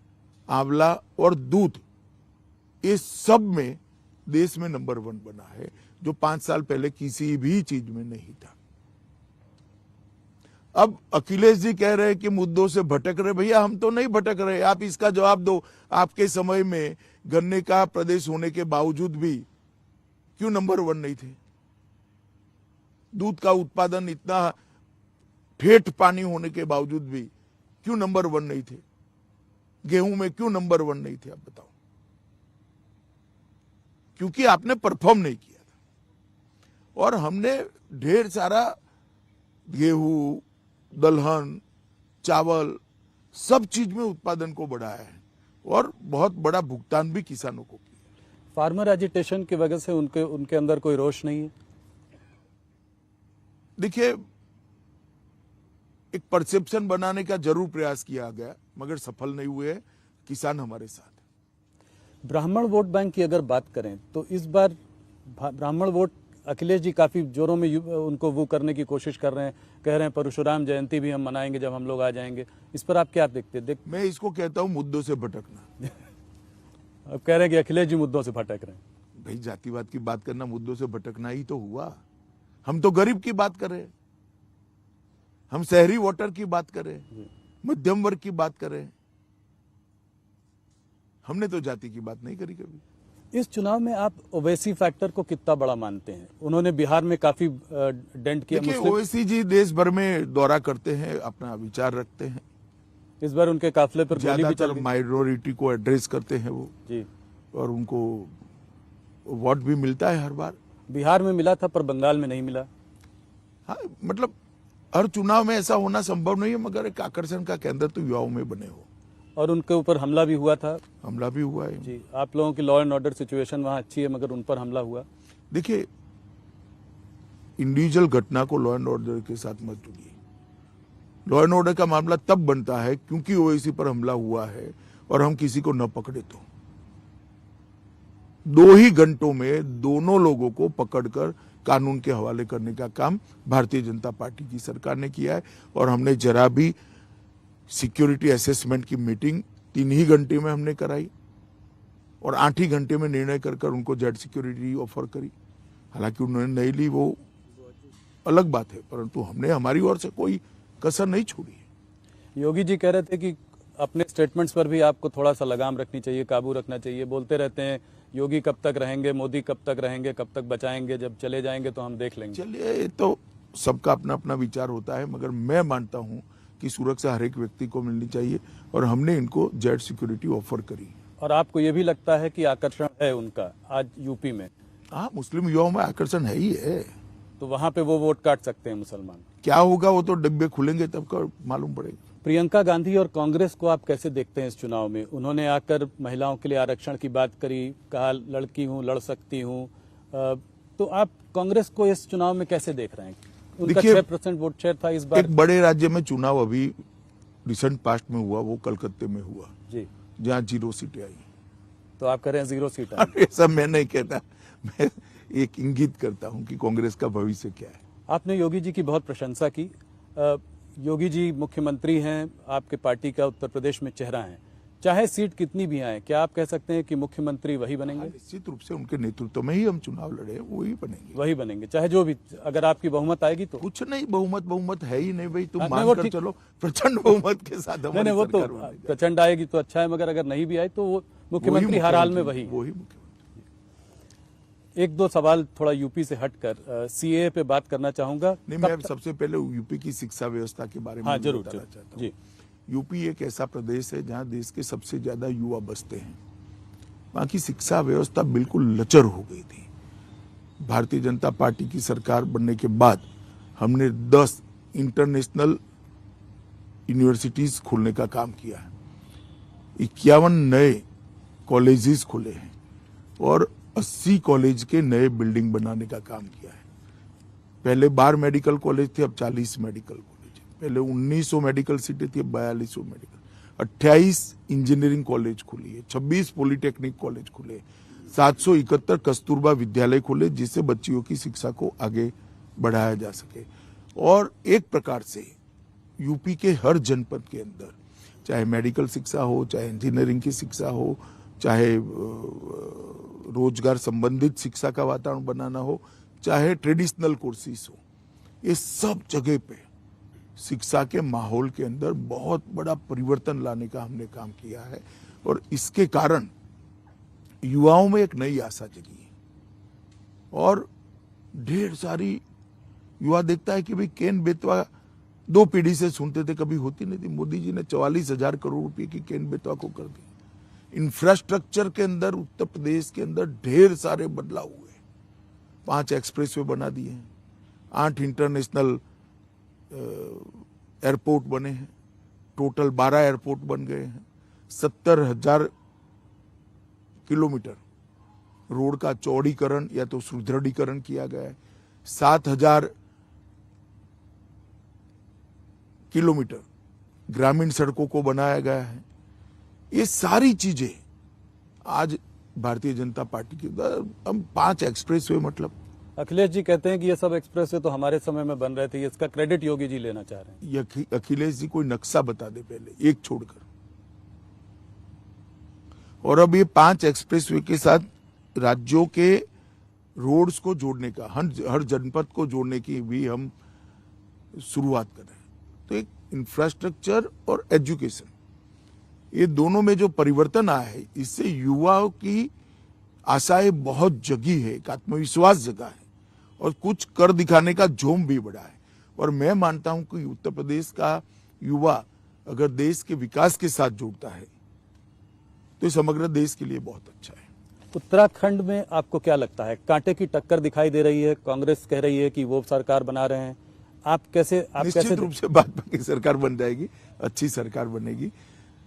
आंवला और दूध, इस सब में देश में नंबर 1 बना है, जो 5 साल पहले किसी भी चीज में नहीं था। अब अखिलेश जी कह रहे हैं कि मुद्दों से भटक रहे। भैया, हम तो नहीं भटक रहे, आप इसका जवाब दो। आपके समय में गन्ने का प्रदेश होने के बावजूद भी क्यों नंबर 1 नहीं थे? दूध का उत्पादन इतना ठेठ पानी होने के बावजूद भी क्यों नंबर 1 नहीं थे? गेहूं में क्यों नंबर 1 नहीं थे? आप बताओ। क्योंकि आपने परफॉर्म नहीं किया था, और हमने ढेर सारा गेहूं, दलहन, चावल, सब चीज में उत्पादन को बढ़ाया है, और बहुत बड़ा भुगतान भी किसानों को किया। फार्मर एजिटेशन की वजह से उनके अंदर कोई रोष नहीं है? देखिए, एक परसेप्शन बनाने का जरूर प्रयास किया गया, मगर सफल नहीं हुए। किसान हमारे साथ है। ब्राह्मण वोट बैंक की अगर बात करें तो इस बार ब्राह्मण वोट अखिलेश जी काफी जोरों में उनको वो करने की कोशिश कर रहे हैं, कह रहे हैं परशुराम जयंती भी हम मनाएंगे जब हम लोग आ जाएंगे। इस पर आप क्या देखते हैं? मैं इसको कहता हूं मुद्दों से भटकना। अब कह रहे हैं कि अखिलेश जी मुद्दों से भटक रहे हैं। भाई, जातिवाद की बात करना मुद्दों से भटकना ही तो हुआ। हम तो गरीब की बात कर रहे हैं, हम शहरी वोटर की बात कर रहे हैं, मध्यम वर्ग की बात कर रहे हैं। हमने तो जाति की बात नहीं करी कभी। इस चुनाव में आप ओवैसी फैक्टर को कितना बड़ा मानते हैं? उन्होंने बिहार में काफी डेंट किया। देखिए, ओवैसी जी देश भर में दौरा करते हैं, अपना विचार रखते हैं। इस बार उनके काफिले पर गोली भी चल ज्यादातर गई। माइनॉरिटी को एड्रेस करते हैं वो जी, और उनको वोट भी मिलता है हर बार। बिहार में मिला था पर बंगाल में नहीं मिला। हाँ, मतलब हर चुनाव में ऐसा होना संभव नहीं है, मगर एक आकर्षण का केंद्र तो युवाओं में बने हो। और उनके ऊपर हमला भी हुआ था। हमला भी हुआ है जी, आप लोगों की लॉ एंड ऑर्डर सिचुएशन वहाँ अच्छी है, मगर उन पर हमला हुआ। देखिए, इंडिविजुअल घटना को लॉ एंड ऑर्डर के साथ मत जोड़िए। लॉ एंड ऑर्डर का मामला तब बनता है क्योंकि ओवैसी पर हमला हुआ है और हम किसी को न पकड़े तो 2 ही घंटों में दोनों लोगों को पकड़कर कानून के हवाले करने का काम भारतीय जनता पार्टी की सरकार ने किया है। और हमने जरा भी सिक्योरिटी असेसमेंट की मीटिंग 3 ही घंटे में हमने कराई और 8 ही घंटे में निर्णय कर उनको जेड सिक्योरिटी ऑफर करी। हालांकि उन्होंने नहीं ली वो अलग बात है, परंतु हमने हमारी ओर से कोई कसर नहीं छोड़ी है। योगी जी कह रहे थे कि अपने स्टेटमेंट्स पर भी आपको थोड़ा सा लगाम रखनी चाहिए, काबू रखना चाहिए। बोलते रहते हैं योगी कब तक रहेंगे, मोदी कब तक रहेंगे, कब तक बचाएंगे, जब चले जाएंगे तो हम देख लेंगे। चलिए, ये तो सबका अपना अपना विचार होता है, मगर मैं मानता हूं कि सुरक्षा हर एक व्यक्ति को मिलनी चाहिए और हमने इनको जेड सिक्योरिटी ऑफर करी। और आपको ये भी लगता है कि आकर्षण है उनका आज यूपी में? हाँ, मुस्लिम युवाओं में आकर्षण है ही है। तो वहां पे वो वोट काट सकते हैं मुसलमान। क्या होगा वो तो डिब्बे खुलेंगे तब का मालूम पड़ेगा। प्रियंका गांधी और कांग्रेस को आप कैसे देखते हैं इस चुनाव में? उन्होंने आकर महिलाओं के लिए आरक्षण की बात करी, कहा लड़की हूं, लड़ सकती हूं। तो आप कांग्रेस को इस चुनाव में कैसे देख रहे हैं? उनका 6% वोट शेयर था इस बार। एक बड़े राज्य में चुनाव अभी रिसेंट पास्ट में हुआ, वो कलकत्ते में हुआ जी, जहाँ 0 सीटें आई। तो आप कह रहे हैं 0 सीट आई। ऐसा मैं नहीं कहता, मैं एक इंगित करता हूं कि कांग्रेस का भविष्य क्या है। आपने योगी जी की बहुत प्रशंसा की। योगी जी मुख्यमंत्री हैं, आपके पार्टी का उत्तर प्रदेश में चेहरा है। चाहे सीट कितनी भी आए, क्या आप कह सकते हैं कि मुख्यमंत्री वही बनेंगे? निश्चित रूप से उनके नेतृत्व में ही हम चुनाव लड़े, वही बनेंगे। वही बनेंगे, चाहे जो भी, अगर आपकी बहुमत आएगी तो? कुछ नहीं, बहुमत है ही नहीं भाई, तुम हाँ, मान कर चलो प्रचंड बहुमत के साथ हमारी नहीं, वो तो सरकार बनेगी। प्रचंड आएगी तो अच्छा है, मगर अगर नहीं भी आए तो वो मुख्यमंत्री हर हाल में वही है। मुख्यमंत्री। एक दो सवाल थोड़ा यूपी से हटकर सीएए पे बात करना चाहूंगा। नहीं, मैं सबसे पहले यूपी की शिक्षा व्यवस्था के बारे में हाँ, जरूर बताना चाहता हूँ। जी। यूपी एक ऐसा प्रदेश है जहाँ देश के सबसे ज्यादा युवा बसते हैं। वहाँ की शिक्षा व्यवस्था बिल्कुल लचर हो गई थी। भारतीय जनता पार्टी की सरकार बनने के बाद हमने 10 इंटरनेशनल यूनिवर्सिटीज खोलने का काम किया है, 51 नए कॉलेजेस खोले हैं और 80 कॉलेज के नए बिल्डिंग बनाने का काम किया है। पहले 12 मेडिकल कॉलेज थे, अब 40 मेडिकल कॉलेज है। पहले 1900 मेडिकल सीटें थी, अब 4200 मेडिकल। 28 इंजीनियरिंग कॉलेज खुली है, 26 पॉलिटेक्निक कॉलेज खुले, 771 कस्तूरबा विद्यालय खुले, जिससे बच्चियों की शिक्षा को आगे बढ़ाया जा सके। और एक प्रकार से यूपी के हर जनपद के अंदर, चाहे मेडिकल शिक्षा हो, चाहे इंजीनियरिंग की शिक्षा हो, चाहे रोजगार संबंधित शिक्षा का वातावरण बनाना हो, चाहे ट्रेडिशनल कोर्सेज हो, ये सब जगह पे शिक्षा के माहौल के अंदर बहुत बड़ा परिवर्तन लाने का हमने काम किया है। और इसके कारण युवाओं में एक नई आशा जगी है और ढेर सारी युवा देखता है कि भाई केन बेतवा 2 पीढ़ी से सुनते थे, कभी होती नहीं थी। मोदी जी ने 44,000 करोड़ रुपए की केन बेतवा को कर दी। इंफ्रास्ट्रक्चर के अंदर उत्तर प्रदेश के अंदर ढेर सारे बदलाव हुए। 5 एक्सप्रेसवे बना दिए हैं, 8 इंटरनेशनल एयरपोर्ट बने हैं, टोटल 12 एयरपोर्ट बन गए हैं। 70,000 किलोमीटर रोड का चौड़ीकरण या तो सुदृढ़ीकरण किया गया है। 7,000 किलोमीटर ग्रामीण सड़कों को बनाया गया है। ये सारी चीजें आज भारतीय जनता पार्टी के हम 5 एक्सप्रेसवे, मतलब अखिलेश जी कहते हैं कि ये सब एक्सप्रेसवे तो हमारे समय में बन रहे थे, इसका क्रेडिट योगी जी लेना चाह रहे हैं। अखिलेश जी कोई नक्शा बता दे पहले, एक छोड़कर। और अब ये 5 एक्सप्रेसवे के साथ राज्यों के रोड्स को जोड़ने का, हर जनपद को जोड़ने की भी हम शुरुआत कर रहे हैं। तो एक इंफ्रास्ट्रक्चर और एजुकेशन, ये दोनों में जो परिवर्तन आया है, इससे युवाओं की आशाएं बहुत जगी है, एक आत्मविश्वास जगा है और कुछ कर दिखाने का जोम भी बढ़ा है। और मैं मानता हूं कि उत्तर प्रदेश का युवा अगर देश के विकास के साथ जुड़ता है तो समग्र देश के लिए बहुत अच्छा है। उत्तराखंड में आपको क्या लगता है, कांटे की टक्कर दिखाई दे रही है? कांग्रेस कह रही है कि वो सरकार बना रहे हैं, आप कैसे निश्चित रूप से भाजपा की सरकार बन जाएगी, अच्छी सरकार बनेगी।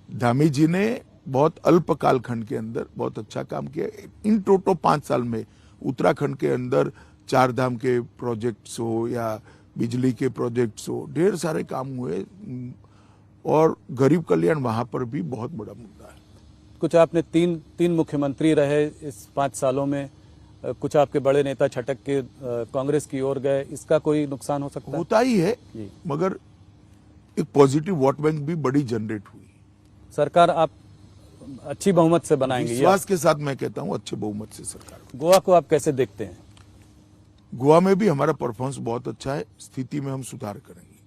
धामी जी ने बहुत अल्प कालखंड के अंदर बहुत अच्छा काम किया। इन टोटल 5 साल में उत्तराखंड के अंदर 4 धाम के प्रोजेक्ट्स हो या बिजली के प्रोजेक्ट्स हो, ढेर सारे काम हुए और गरीब कल्याण वहां पर भी बहुत बड़ा मुद्दा है। कुछ आपने तीन मुख्यमंत्री रहे इस 5 सालों में, कुछ आपके बड़े नेता छटक के कांग्रेस की ओर गए, इसका कोई नुकसान हो सकता है? होता ही है, मगर एक पॉजिटिव वोट बैंक भी बड़ी जनरेट हुई। सरकार आप अच्छी बहुमत से बनाएंगे? विश्वास के साथ मैं कहता हूं अच्छे बहुमत से सरकार। गोवा को आप कैसे देखते हैं? गोवा में भी हमारा परफॉर्मेंस बहुत अच्छा है, स्थिति में हम सुधार करेंगे।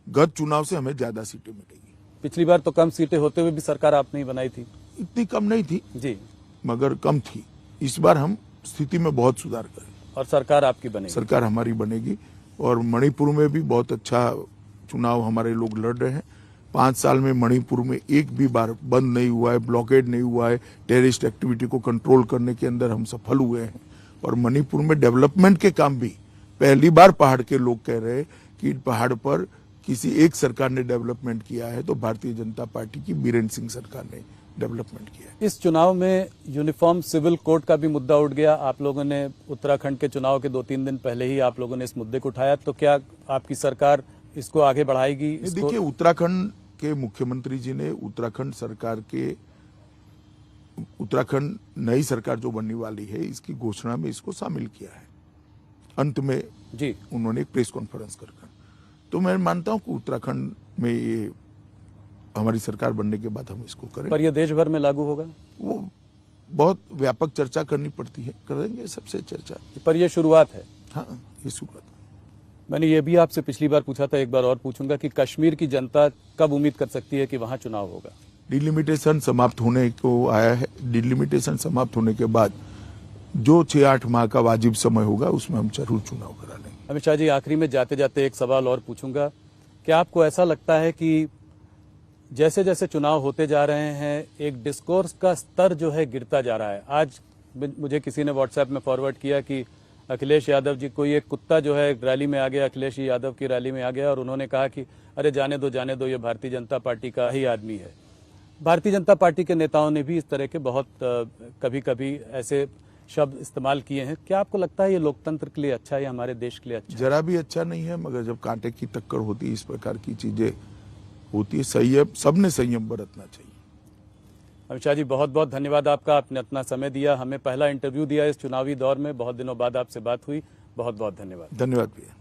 गत चुनाव से हमें ज्यादा सीटें मिलेगी। पिछली बार तो कम सीटें होते हुए भी सरकार आपने ही बनाई थी। इतनी कम नहीं थी जी, मगर कम थी। इस बार हम स्थिति में बहुत सुधार करेंगे और सरकार आपकी बनेगी। सरकार हमारी बनेगी। और मणिपुर में भी बहुत अच्छा चुनाव हमारे लोग लड़ रहे हैं। 5 साल में मणिपुर में एक भी बार बंद नहीं हुआ है, ब्लॉकेड नहीं हुआ है। टेररिस्ट एक्टिविटी को कंट्रोल करने के अंदर हम सफल हुए हैं। और मणिपुर में डेवलपमेंट के काम भी पहली बार पहाड़ के लोग कह रहे हैं कि पहाड़ पर किसी एक सरकार ने डेवलपमेंट किया है तो भारतीय जनता पार्टी की बीरेन सिंह सरकार ने डेवलपमेंट किया है। इस चुनाव में यूनिफॉर्म सिविल कोड का भी मुद्दा उठ गया। आप लोगों ने उत्तराखंड के चुनाव के 2-3 दिन पहले ही आप लोगों ने इस मुद्दे को उठाया, तो क्या आपकी सरकार इसको आगे बढ़ाएगी? देखिए, उत्तराखंड के मुख्यमंत्री जी ने उत्तराखंड नई सरकार जो बनने वाली है इसकी घोषणा में इसको शामिल किया है। अंत में जी उन्होंने एक प्रेस कॉन्फ्रेंस कर, तो मैं मानता हूं कि उत्तराखंड में ये हमारी सरकार बनने के बाद हम इसको करें। पर यह देश भर में लागू होगा? वो बहुत व्यापक चर्चा करनी पड़ती है, करेंगे सबसे चर्चा। पर यह शुरुआत है। हाँ, ये शुरुआत। मैंने ये भी आपसे पिछली बार पूछा था, एक बार और पूछूंगा कि कश्मीर की जनता कब उम्मीद कर सकती है कि वहां चुनाव होगा? डिलिमिटेशन समाप्त होने को आया है। डिलिमिटेशन समाप्त होने के बाद जो 6-8 माह का वाजिब समय होगा उसमें हम जरूर चुनाव करा लेंगे। अमित शाह जी, आखिरी में जाते जाते एक सवाल और पूछूंगा। क्या आपको ऐसा लगता है कि जैसे जैसे चुनाव होते जा रहे हैं एक डिस्कोर्स का स्तर जो है गिरता जा रहा है? आज मुझे किसी ने व्हाट्सएप में फॉरवर्ड किया कि अखिलेश यादव जी, कोई एक कुत्ता जो है रैली में आ गया, अखिलेश यादव की रैली में आ गया और उन्होंने कहा कि अरे जाने दो, ये भारतीय जनता पार्टी का ही आदमी है। भारतीय जनता पार्टी के नेताओं ने भी इस तरह के बहुत कभी कभी ऐसे शब्द इस्तेमाल किए हैं। क्या आपको लगता है ये लोकतंत्र के लिए अच्छा है या हमारे देश के लिए अच्छा? जरा भी अच्छा नहीं है, मगर जब कांटे की टक्कर होती है, इस प्रकार की चीजें होती है, संयम, सबने संयम बरतना चाहिए। अमित शाह जी, बहुत बहुत धन्यवाद आपका, आपने अपना समय दिया, हमें पहला इंटरव्यू दिया इस चुनावी दौर में। बहुत दिनों बाद आपसे बात हुई, बहुत बहुत धन्यवाद। धन्यवाद भैया।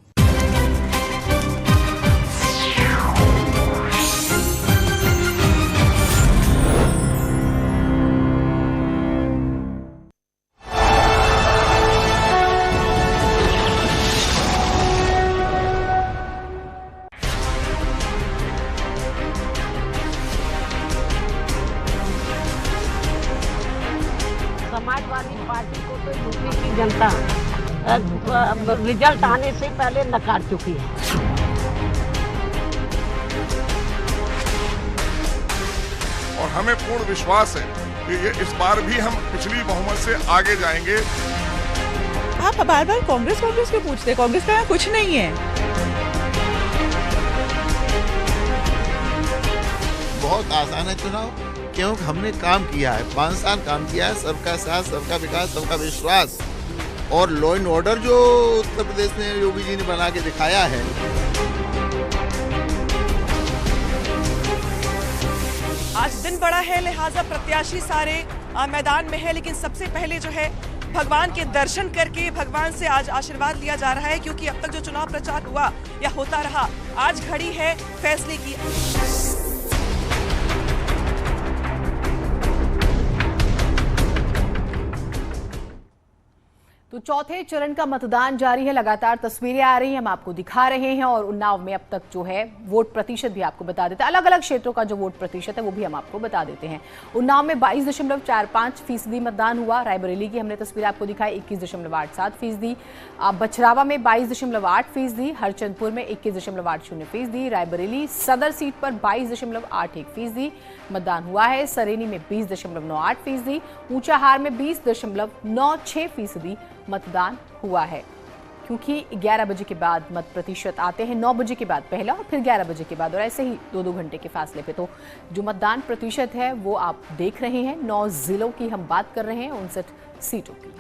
समाजवादी पार्टी को तो यूपी की जनता रिजल्ट आने से पहले नकार चुकी है। और हमें पूर्ण विश्वास है कि ये इस बार भी हम पिछली बहुमत से आगे जाएंगे। आप बार बार कांग्रेस क्यों पूछते हैं? कांग्रेस का यहाँ कुछ नहीं है। बहुत आसान है चुनाव, क्योंकि हमने काम किया है, 5 साल काम किया है। सबका साथ, सबका विकास, सबका विश्वास और लॉ एंड ऑर्डर जो उत्तर प्रदेश में योगी जी ने बना के दिखाया है। आज दिन बड़ा है, लिहाजा प्रत्याशी सारे मैदान में है, लेकिन सबसे पहले जो है भगवान के दर्शन करके भगवान से आज आशीर्वाद लिया जा रहा है, क्योंकि अब तक जो चुनाव प्रचार हुआ या होता रहा, आज घड़ी है फैसले की। तो चौथे चरण का मतदान जारी है। लगातार तस्वीरें आ रही हैं, हम आपको दिखा रहे हैं। और उन्नाव में अब तक जो है वोट प्रतिशत भी आपको बता देते हैं। अलग अलग क्षेत्रों का जो वोट प्रतिशत है वो भी हम आपको बता देते हैं। उन्नाव में 22.45% मतदान हुआ। रायबरेली की हमने तस्वीर आपको दिखाई, 21.87%। बछरावा में 22.8%। हरचंदपुर में 21.80%। रायबरेली सदर सीट पर 22.81% मतदान हुआ है। सरेनी में 20.98%। ऊंचाहार में 20.96% मतदान हुआ है। क्योंकि 11 बजे के बाद मत प्रतिशत आते हैं, 9 बजे के बाद पहला और फिर 11 बजे के बाद, और ऐसे ही 2-2 घंटे के फासले पे। तो जो मतदान प्रतिशत है वो आप देख रहे हैं। 9 जिलों की हम बात कर रहे हैं, 59 सीटों की।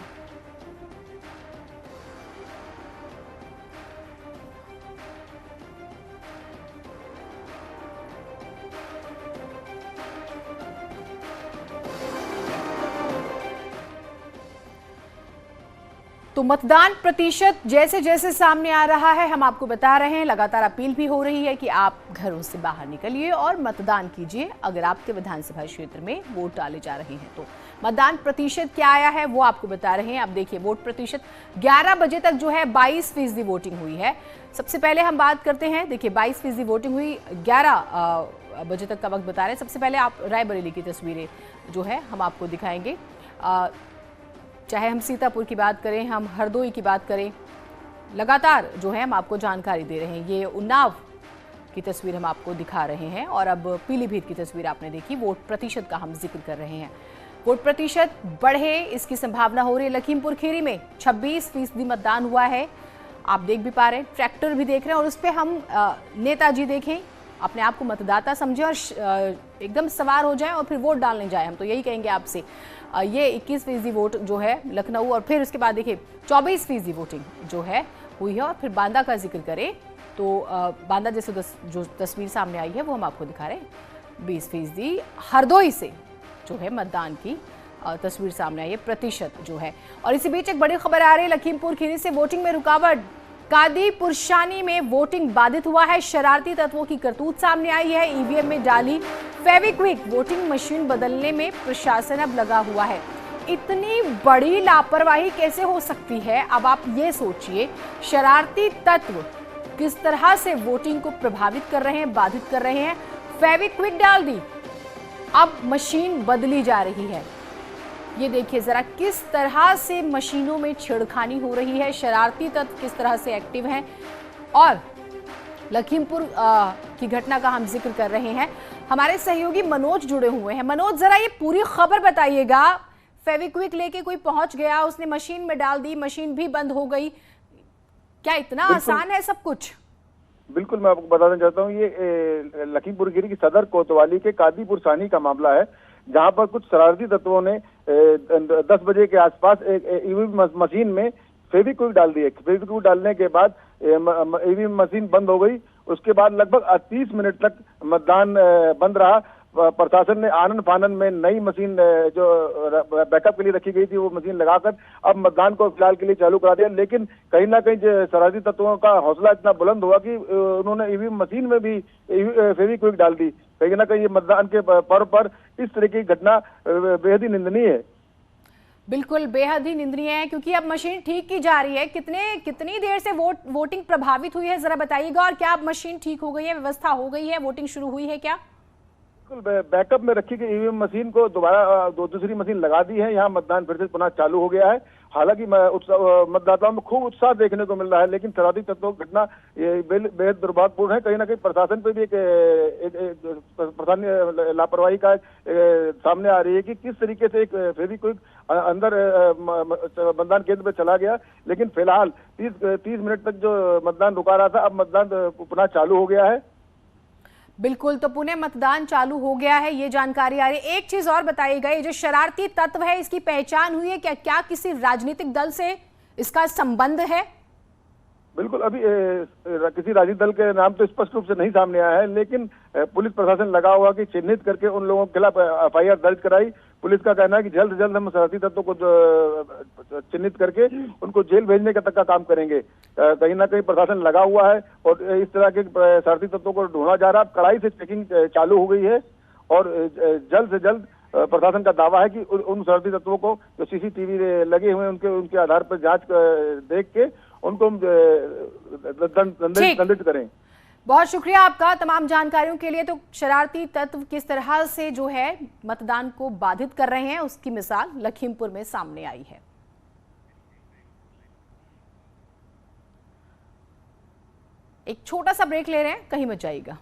तो मतदान प्रतिशत जैसे जैसे सामने आ रहा है हम आपको बता रहे हैं, लगातार अपील भी हो रही है कि आप घरों से बाहर निकलिए और मतदान कीजिए अगर आपके विधानसभा क्षेत्र में वोट डाले जा रहे हैं तो। मतदान प्रतिशत क्या आया है वो आपको बता रहे हैं। अब देखिए वोट प्रतिशत 11 बजे तक जो है 22% वोटिंग हुई है। सबसे पहले हम बात करते हैं, देखिए 22% वोटिंग हुई, 11 बजे तक का वक्त बता रहे हैं। सबसे पहले आप रायबरेली की तस्वीरें जो है हम आपको दिखाएंगे, चाहे हम सीतापुर की बात करें, हम हरदोई की बात करें, लगातार जो है हम आपको जानकारी दे रहे हैं। ये उन्नाव की तस्वीर हम आपको दिखा रहे हैं और अब पीलीभीत की तस्वीर आपने देखी। वोट प्रतिशत का हम जिक्र कर रहे हैं, वोट प्रतिशत बढ़े इसकी संभावना हो रही है। लखीमपुर खीरी में 26% मतदान हुआ है, आप देख भी पा रहे हैं, ट्रैक्टर भी देख रहे हैं और उस पर हम नेताजी देखें, अपने आप को मतदाता समझें और एकदम सवार हो जाएं और फिर वोट डालने जाएं। हम तो यही कहेंगे आपसे। ये 21% वोट जो है लखनऊ, और फिर उसके बाद देखिए 24% वोटिंग जो है हुई है। और फिर बांदा का जिक्र करें तो बांदा जैसे जो तस्वीर सामने आई है वो हम आपको दिखा रहे हैं, 20%। हरदोई से जो है मतदान की तस्वीर सामने आई है, प्रतिशत जो है। और इसी बीच एक बड़ी खबर आ रही है, लखीमपुर खीरी से वोटिंग में रुकावट, कादीपुरशानी में वोटिंग बाधित हुआ है। शरारती तत्वों की करतूत सामने आई है, ईवीएम में डाली फेविक्विक, वोटिंग मशीन बदलने में प्रशासन अब लगा हुआ है। इतनी बड़ी लापरवाही कैसे हो सकती है? अब आप ये सोचिए, शरारती तत्व किस तरह से वोटिंग को प्रभावित कर रहे हैं, बाधित कर रहे हैं। फेविक्विक डाल दी, अब मशीन बदली जा रही है। ये देखिए जरा किस तरह से मशीनों में छेड़खानी हो रही है, शरारती तत्व किस तरह से एक्टिव हैं। और लखीमपुर की घटना का हम जिक्र कर रहे हैं, हमारे सहयोगी मनोज जुड़े हुए हैं। मनोज, जरा ये पूरी खबर बताइएगा। फेविक्विक लेके कोई पहुंच गया, उसने मशीन में डाल दी, मशीन भी बंद हो गई, क्या इतना आसान है सब कुछ? बिल्कुल, मैं आपको बताना चाहता हूँ, ये लखीमपुर खीरी की सदर कोतवाली के कादीपुरशानी का मामला है, जहां पर कुछ शरारती तत्वों ने 10 बजे के आसपास एक ईवीएम मशीन में फेविक्विक डाल दिए। फेविक्विक डालने के बाद ईवीएम मशीन बंद हो गई। उसके बाद लगभग 30 मिनट तक मतदान बंद रहा। प्रशासन ने आनन फानन में नई मशीन जो बैकअप के लिए रखी गई थी वो मशीन लगाकर अब मतदान को फिलहाल के लिए चालू करा दिया। लेकिन कहीं ना कहीं शरारती तत्वों का हौसला इतना बुलंद हुआ कि उन्होंने ईवीएम मशीन में भी फेविक्विक डाल दी। कहीं ना कहीं ये मतदान के पर्व पर इस तरह की घटना बेहद ही निंदनीय है। बिल्कुल बेहद ही निंदनीय है, क्योंकि अब मशीन ठीक की जा रही है। कितनी देर से वोटिंग प्रभावित हुई है जरा बताइएगा, और क्या अब मशीन ठीक हो गई है, व्यवस्था हो गई है, वोटिंग शुरू हुई है क्या? बिल्कुल, बैकअप में रखी गई ईवीएम मशीन को दोबारा दूसरी मशीन लगा दी है। यहाँ मतदान फिर से पुनः चालू हो गया है। हालांकि मतदाताओं में खूब उत्साह देखने को मिल रहा है, लेकिन शरारती तत्वों की घटना बेहद दुर्भाग्यपूर्ण है। कहीं ना कहीं प्रशासन पे भी एक लापरवाही का सामने आ रही है कि किस तरीके से एक फेविक्विक अंदर मतदान केंद्र पे चला गया। लेकिन फिलहाल 30 मिनट तक जो मतदान रुका रहा था, अब मतदान पुनः चालू हो गया है। बिल्कुल, तो पुनः मतदान चालू हो गया है, ये जानकारी आ रही है। एक चीज और बताइएगा, ये जो शरारती तत्व है इसकी पहचान हुई है क्या? क्या किसी राजनीतिक दल से इसका संबंध है? बिल्कुल, अभी किसी राजनीतिक दल के नाम तो स्पष्ट रूप से नहीं सामने आया है, लेकिन पुलिस प्रशासन लगा हुआ कि चिन्हित करके उन लोगों के खिलाफ एफआईआर दर्ज कराई। पुलिस का कहना है कि जल्द से जल्द हम शरारती तत्वों को चिन्हित करके उनको जेल भेजने का तक का काम करेंगे। कहीं ना कहीं प्रशासन लगा हुआ है और इस तरह के शरारती तत्वों को ढूंढा जा रहा है। कड़ाई से चेकिंग चालू हो गई है और जल्द से जल्द प्रशासन का दावा है कि उन शरारती तत्वों को जो सीसीटीवी लगे हुए उनके आधार पर जांच देख के उनको दंडित करें। बहुत शुक्रिया आपका तमाम जानकारियों के लिए। तो शरारती तत्व किस तरह से जो है मतदान को बाधित कर रहे हैं उसकी मिसाल लखीमपुर में सामने आई है। एक छोटा सा ब्रेक ले रहे हैं, कहीं मत जाइएगा।